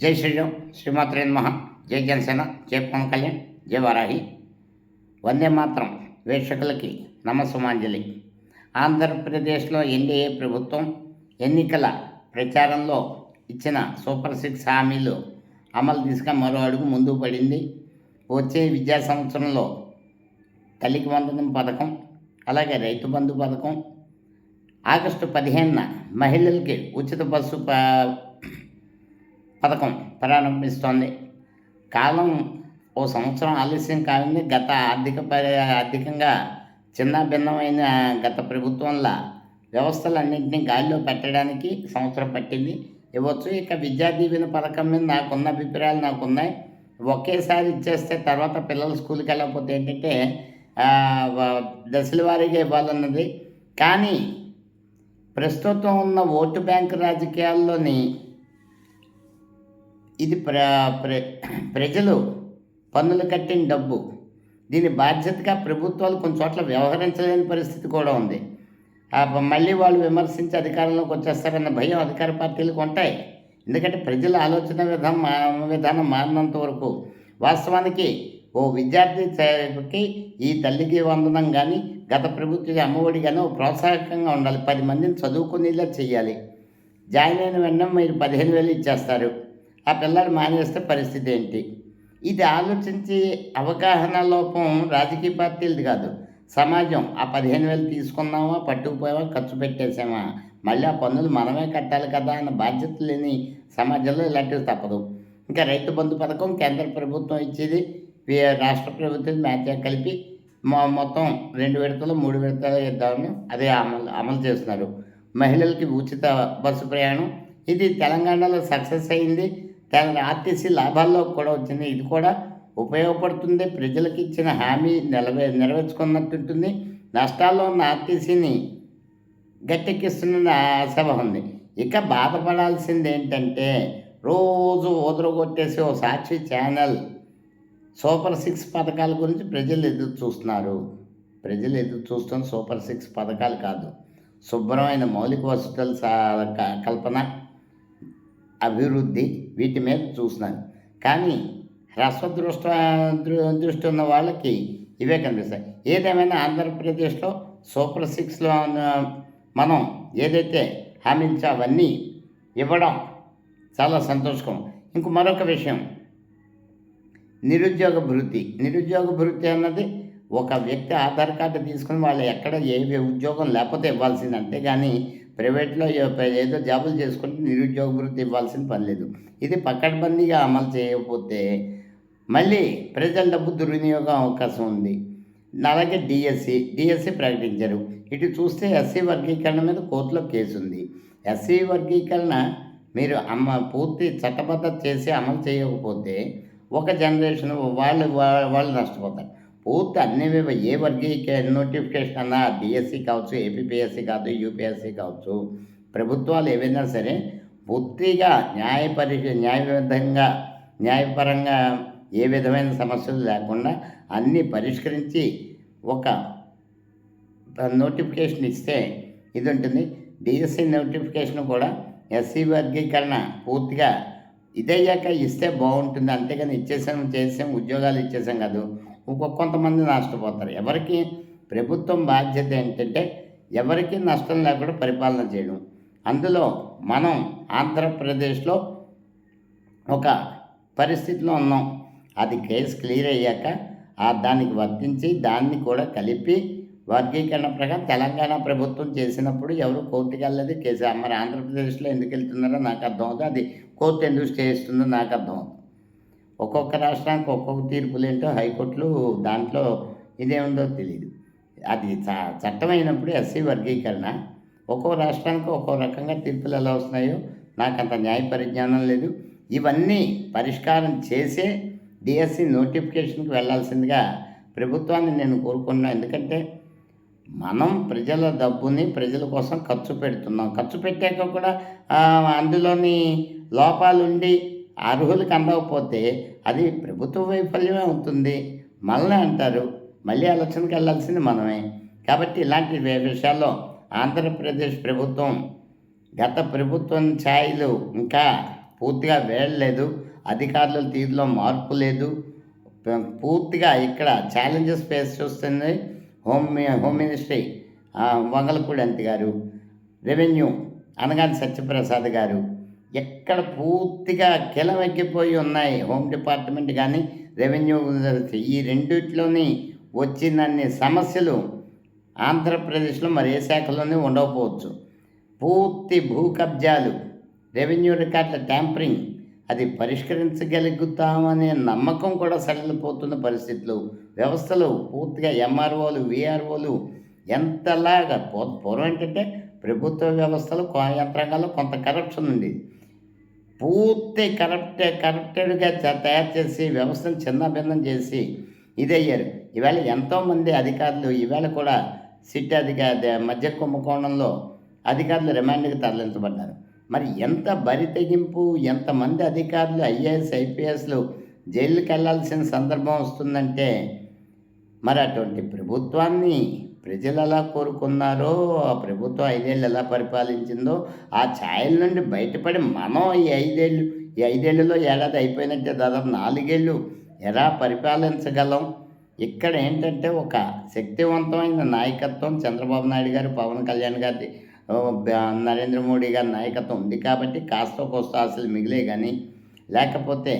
జై శ్రీరామ్, శ్రీమాత్రే నమః. జై జనసేన, జై పవన్ కళ్యాణ్, జై వారాహి. వందే మాత్రం వీక్షకులకి నమస్సుమాంజలి. ఆంధ్రప్రదేశ్లో ఎన్డీఏ ప్రభుత్వం ఎన్నికల ప్రచారంలో ఇచ్చిన సూపర్ 6 హామీలు అమలు దిశగా మరో అడుగు ముందుకు పడింది. వచ్చే విద్యా సంవత్సరంలో తల్లికి వందనం పథకం, అలాగే రైతు బంధు పథకం, ఆగస్టు 15న మహిళలకి ఉచిత బస్సు పథకం ప్రారంభిస్తోంది. కాలం ఓ సంవత్సరం ఆలస్యం కావింది. గత ఆర్థికంగా చిన్న భిన్నమైన గత ప్రభుత్వంలా వ్యవస్థలన్నింటినీ గాలిలో పెట్టడానికి సంవత్సరం పట్టింది ఇవ్వచ్చు. ఇక విద్యా దీవెన పథకం మీద నాకున్న అభిప్రాయాలు నాకున్నాయి. ఒకేసారి ఇచ్చేస్తే తర్వాత పిల్లలు స్కూల్కి వెళ్ళకపోతే ఏంటంటే దశల వారీగా ఇవ్వాలన్నది. కానీ ప్రస్తుతం ఉన్న ఓటు బ్యాంక్ రాజకీయాల్లోని ఇది ప్రజలు పన్నులు కట్టిన డబ్బు. దీని బాధ్యతగా ప్రభుత్వాలు కొన్ని చోట్ల వ్యవహరించలేని పరిస్థితి కూడా ఉంది. మళ్ళీ వాళ్ళు విమర్శించి అధికారంలోకి వచ్చేస్తారన్న భయం అధికార పార్టీలకు ఉంటాయి. ఎందుకంటే ప్రజల ఆలోచన విధానం మారినంత వరకు వాస్తవానికి ఓ విద్యార్థికి ఈ తల్లికి వందనం కానీ గత ప్రభుత్వ అమ్మఒడి కానీ ఓ ప్రోత్సాహకంగా ఉండాలి. 10 మందిని చదువుకునేలా చేయాలి. జాయిన్ అయిన వెంటనే మీరు 15,000 ఇచ్చేస్తారు. ఆ పిల్లాడు మానేస్తే పరిస్థితి ఏంటి? ఇది ఆలోచించి అవగాహన లోపం రాజకీయ పార్టీలది కాదు, సమాజం. ఆ 15,000 తీసుకున్నామా, పట్టుకుపోయామా, ఖర్చు పెట్టేసామా, మళ్ళీ ఆ పన్నులు మనమే కట్టాలి కదా అన్న బాధ్యత లేని సమాజంలో ఇలాంటివి తప్పదు. ఇంకా రైతు బంధు పథకం కేంద్ర ప్రభుత్వం ఇచ్చేది, రాష్ట్ర ప్రభుత్వం మ్యాచ్ కలిపి మొత్తం 2 విడతలు 3 విడతలు ఇద్దామని అదే అమలు చేస్తున్నారు. మహిళలకి ఉచిత బస్సు ప్రయాణం, ఇది తెలంగాణలో సక్సెస్ అయింది. ఆర్టీసీ లాభాల్లో కూడా వచ్చింది. ఇది కూడా ఉపయోగపడుతుంది. ప్రజలకు ఇచ్చిన హామీ నెరవేర్చుకున్నట్టుంటుంది. నష్టాల్లో ఉన్న ఆర్టీసీని గట్టెక్కిస్తున్న ఆశ ఉంది. ఇక బాధపడాల్సింది ఏంటంటే రోజు కొట్టేసి ఓ సాక్షి ఛానల్ సూపర్ 6 పథకాల గురించి ప్రజలు ఎదురు చూస్తున్నారు. ప్రజలు ఎదురు చూస్తున్న సూపర్ 6 పథకాలు కాదు, శుభ్రమైన మౌలిక వసతుల కల్పన, అభివృద్ధి, వీటి మీద చూస్తున్నాను. కానీ దృష్టి ఉన్న వాళ్ళకి ఇవే కనిపిస్తాయి. ఏదేమైనా ఆంధ్రప్రదేశ్లో సూపర్ 6లో మనం ఏదైతే హామీంచో అవన్నీ ఇవ్వడం చాలా సంతోషకరం. ఇంకో మరొక విషయం, నిరుద్యోగ భృతి అన్నది ఒక వ్యక్తి ఆధార్ కార్డు తీసుకుని వాళ్ళు ఎక్కడ ఏ ఉద్యోగం లేకపోతే ఇవ్వాల్సింది. అంతేగాని ప్రైవేట్లో ఏదో జాబులు చేసుకుంటే నిరుద్యోగ భృతి ఇవ్వాల్సిన పని లేదు. ఇది పకడ్బందీగా అమలు చేయకపోతే మళ్ళీ ప్రజల డబ్బు దుర్వినియోగం అవకాశం ఉంది. అలాగే డిఎస్సి ప్రకటించారు. ఇటు చూస్తే ఎస్సీ వర్గీకరణ మీద కోర్టులో కేసు ఉంది. ఎస్సీ వర్గీకరణ మీరు పూర్తి చట్టబద్ధత చేసి అమలు చేయకపోతే ఒక జనరేషన్ వాళ్ళు నష్టపోతారు. పూర్తి అన్ని ఏ నోటిఫికేషన్ అన్నా డిఎస్సి కావచ్చు, ఏపీపీఎస్సి కాదు, యూపీఎస్సి కావచ్చు, ప్రభుత్వాలు ఏవైనా సరే పూర్తిగా న్యాయపరంగా ఏ విధమైన సమస్యలు లేకుండా అన్నీ పరిష్కరించి ఒక నోటిఫికేషన్ ఇస్తే ఇది ఉంటుంది. డిఎస్సి నోటిఫికేషన్ కూడా ఎస్సీ వర్గీకరణ పూర్తిగా ఇదయ్యాక ఇస్తే బాగుంటుంది. అంతేగాని చేసాం ఉద్యోగాలు ఇచ్చేసాం కాదు, కొంతమంది నష్టపోతారు. ఎవరికి ప్రభుత్వం బాధ్యత ఏంటంటే ఎవరికి నష్టం లేకుండా పరిపాలన చేయడం. అందులో మనం ఆంధ్రప్రదేశ్లో ఒక పరిస్థితిలో ఉన్నాం. అది కేసు క్లియర్ అయ్యాక దానికి వర్తించి దాన్ని కూడా కలిపి వర్గీకరణ ప్రకారం తెలంగాణ ప్రభుత్వం చేసినప్పుడు ఎవరు కోర్టుకి వెళ్ళలేదు కేసు. మరి ఆంధ్రప్రదేశ్లో ఎందుకు వెళ్తున్నారో నాకు అర్థం అవుతుంది. అది కోర్టు ఎందుకు స్టే ఇస్తుందో నాకు అర్థం అవుతుంది. ఒక్కొక్క రాష్ట్రానికి ఒక్కొక్క తీర్పులు ఏంటో హైకోర్టులు, దాంట్లో ఇదేముందో తెలియదు. అది చట్టం అయినప్పుడు ఎస్సీ వర్గీకరణ ఒక్కో రాష్ట్రానికి ఒక్కో రకంగా తీర్పులు ఎలా వస్తున్నాయో నాకు అంత న్యాయ పరిజ్ఞానం లేదు. ఇవన్నీ పరిష్కారం చేసే డిఎస్సి నోటిఫికేషన్కి వెళ్ళాల్సిందిగా ప్రభుత్వాన్ని నేను కోరుకున్నాను. ఎందుకంటే మనం ప్రజల డబ్బుని ప్రజల కోసం ఖర్చు పెడుతున్నాం. ఖర్చు పెట్టాక కూడా అందులోని లోపాలుండి అర్హులకు అందకపోతే అది ప్రభుత్వ వైఫల్యమే అవుతుంది. మనల్ని అంటారు. మళ్ళీ ఆలోచనకి వెళ్ళాల్సింది మనమే. కాబట్టి ఇలాంటి విషయాల్లో ఆంధ్రప్రదేశ్ ప్రభుత్వం గత ప్రభుత్వం ఛాయలు ఇంకా పూర్తిగా వేయలేదు, అధికారుల తీరులో మార్పు లేదు. పూర్తిగా ఇక్కడ ఛాలెంజెస్ ఫేస్ చేస్తుంది హోమ్ మినిస్ట్రీ వంగలపూడి అంతి గారు, రెవెన్యూ అనగాని సత్యప్రసాద్ గారు. ఎక్కడ పూర్తిగా కిలమెక్కిపోయి ఉన్నాయి హోమ్ డిపార్ట్మెంట్ కానీ రెవెన్యూ. ఈ రెండిట్లోని వచ్చినన్ని సమస్యలు ఆంధ్రప్రదేశ్లో మరి ఏ శాఖలోనే ఉండకపోవచ్చు. పూర్తి భూ కబ్జాలు, రెవెన్యూ రికార్డుల ట్యాంపరింగ్, అది పరిష్కరించగలుగుతామనే నమ్మకం కూడా సడలిపోతున్న పరిస్థితులు. వ్యవస్థలు పూర్తిగా ఎంఆర్ఓలు, విఆర్ఓలు ఎంతలాగా పూర్వం ఏంటంటే ప్రభుత్వ వ్యవస్థలు యంత్రాంగాల్లో కొంత కరప్షన్ ఉంది. పూర్తి కరప్టెడ్గా తయారు చేసి వ్యవస్థను చిన్నభిన్నం చేసి ఇదయ్యారు. ఈవేళ ఎంతోమంది అధికారులు ఈవేళ కూడా సిట్ మద్య కుంభకోణంలో అధికారులు రిమాండ్కి తరలించబడ్డారు. మరి ఎంత బరి తెగింపు, ఎంతమంది అధికారులు ఐఏఎస్ ఐపీఎస్లు జైలుకి వెళ్ళాల్సిన సందర్భం వస్తుందంటే మరి అటువంటి ప్రభుత్వాన్ని ప్రజలు ఎలా కోరుకున్నారో, ఆ ప్రభుత్వం 5 ఏళ్ళు ఎలా పరిపాలించిందో ఆ ఛాయల నుండి బయటపడి మనం ఈ 5 ఏళ్ళలో ఏడాది అయిపోయినట్టే దాదాపు 4 ఏళ్ళు ఎలా పరిపాలించగలం. ఇక్కడ ఏంటంటే ఒక శక్తివంతమైన నాయకత్వం చంద్రబాబు నాయుడు గారు, పవన్ కళ్యాణ్ గారి, నరేంద్ర మోడీ గారి నాయకత్వం ఉంది కాబట్టి కాస్త కోస్త ఆశలు మిగిలే కానీ లేకపోతే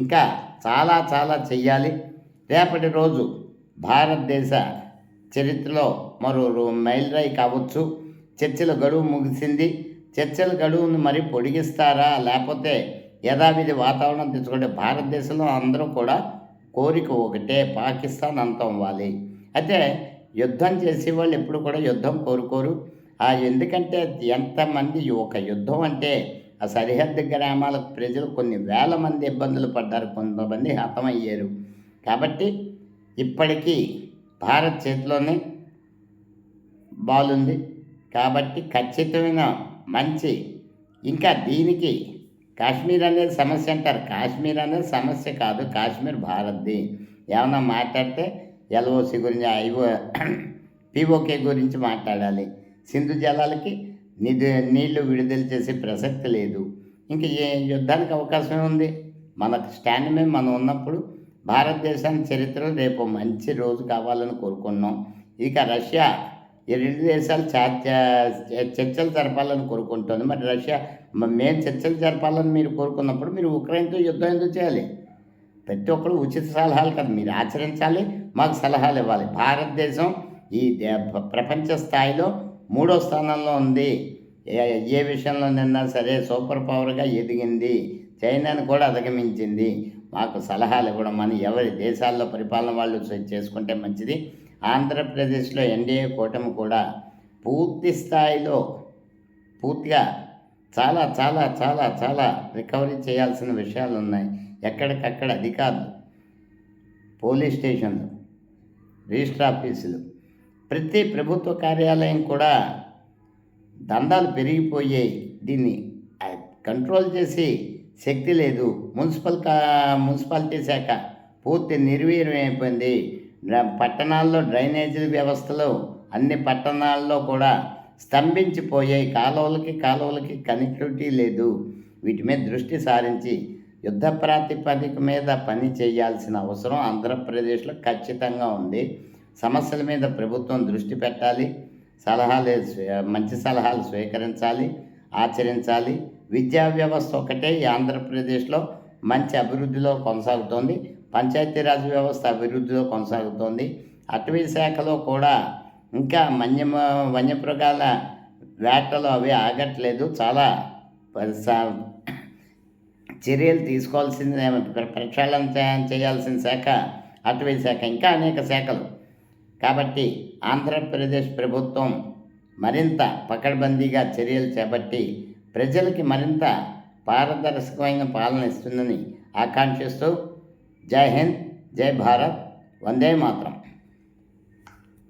ఇంకా చాలా చాలా చెయ్యాలి. రేపటి రోజు భారతదేశ చరిత్రలో మరో మైలురాయి కావచ్చు. చర్చల గడువు ముగిసింది. చర్చల గడువును మరి పొడిగిస్తారా, లేకపోతే యథావిధి వాతావరణం తెచ్చుకుంటే భారతదేశంలో అందరూ కూడా కోరిక ఒకటే, పాకిస్తాన్ అంతం అవ్వాలి. అయితే యుద్ధం చేసేవాళ్ళు ఎప్పుడు కూడా యుద్ధం కోరుకోరు. ఎందుకంటే ఎంతమంది ఒక యుద్ధం అంటే ఆ సరిహద్దు గ్రామాల ప్రజలు కొన్ని వేల మంది ఇబ్బందులు పడ్డారు, కొంతమంది హతమయ్యారు. కాబట్టి ఇప్పటికీ భారత్ చేతిలోనే బాలుంది కాబట్టి ఖచ్చితమైన మంచి. ఇంకా దీనికి కాశ్మీర్ అనేది సమస్య అంటారు. కాశ్మీర్ అనేది సమస్య కాదు, కాశ్మీర్ భారత్ది. ఏమన్నా మాట్లాడితే ఎల్ఓసి గురించి, పిఓకే గురించి మాట్లాడాలి. సింధు జలాలకి నీళ్లు విడుదల చేసే ప్రసక్తి లేదు. ఇంక ఏ యుద్ధానికి అవకాశమే ఉంది. మనకు స్టాండ్ మీద మనం ఉన్నప్పుడు భారతదేశానికి చరిత్రలో రేపు మంచి రోజు కావాలని కోరుకున్నాం. ఇక రష్యా ఈ 2 దేశాలు చర్చలు జరపాలని కోరుకుంటుంది. మరి రష్యా మేము చర్చలు జరపాలని మీరు కోరుకున్నప్పుడు మీరు ఉక్రెయిన్తో యుద్ధం ఎందుకు చేయాలి? ప్రతి ఒక్కరు ఉచిత సలహాలు కాదు, మీరు ఆచరించాలి, మాకు సలహాలు ఇవ్వాలి. భారతదేశం ఈ ప్రపంచ స్థాయిలో 3వ స్థానంలో ఉంది. ఏ విషయంలోనైనా సరే సూపర్ పవర్గా ఎదిగింది, చైనాను కూడా అధిగమించింది. మాకు సలహాలు ఇవ్వడం అని ఎవరి దేశాల్లో పరిపాలన వాళ్ళు చేసుకుంటే మంచిది. ఆంధ్రప్రదేశ్లో ఎన్డీఏ కూటమి కూడా పూర్తి స్థాయిలో పూర్తిగా చాలా చాలా చాలా చాలా రికవరీ చేయాల్సిన విషయాలు ఉన్నాయి. ఎక్కడికక్కడ అధికారులు, పోలీస్ స్టేషన్లు, రిజిస్టర్ ఆఫీసులు, ప్రతి ప్రభుత్వ కార్యాలయం కూడా దందాలు పెరిగిపోయాయి. దీన్ని కంట్రోల్ చేసి శక్తి లేదు. మున్సిపాలిటీ శాఖ పూర్తి నిర్వీర్యం అయిపోయింది. పట్టణాల్లో డ్రైనేజీ వ్యవస్థలు అన్ని పట్టణాల్లో కూడా స్తంభించిపోయాయి. కాలువలకి కనెక్టివిటీ లేదు. వీటి మీద దృష్టి సారించి యుద్ధ ప్రాతిపదిక మీద పని చేయాల్సిన అవసరం ఆంధ్రప్రదేశ్లో ఖచ్చితంగా ఉంది. సమస్యల మీద ప్రభుత్వం దృష్టి పెట్టాలి. మంచి సలహాలు స్వీకరించాలి, ఆచరించాలి. విద్యా వ్యవస్థ ఒకటే ఈ ఆంధ్రప్రదేశ్లో మంచి అభివృద్ధిలో కొనసాగుతోంది. పంచాయతీరాజ్ వ్యవస్థ అభివృద్ధిలో కొనసాగుతోంది. అటవీ శాఖలో కూడా ఇంకా వన్యమృగాల వేటలు అవి ఆగట్లేదు. చాలా చర్యలు తీసుకోవాల్సింది, ప్రక్షాళన చేయాల్సిన శాఖ అటవీ శాఖ, ఇంకా అనేక శాఖలు. కాబట్టి ఆంధ్రప్రదేశ్ ప్రభుత్వం మరింత పకడ్బందీగా చర్యలు చేపట్టి ప్రజలకి మరింత పారదర్శకమైన పాలన ఇస్తుందని ఆకాంక్షిస్తూ జై హింద్, జై భారత్, వందే మాతరం.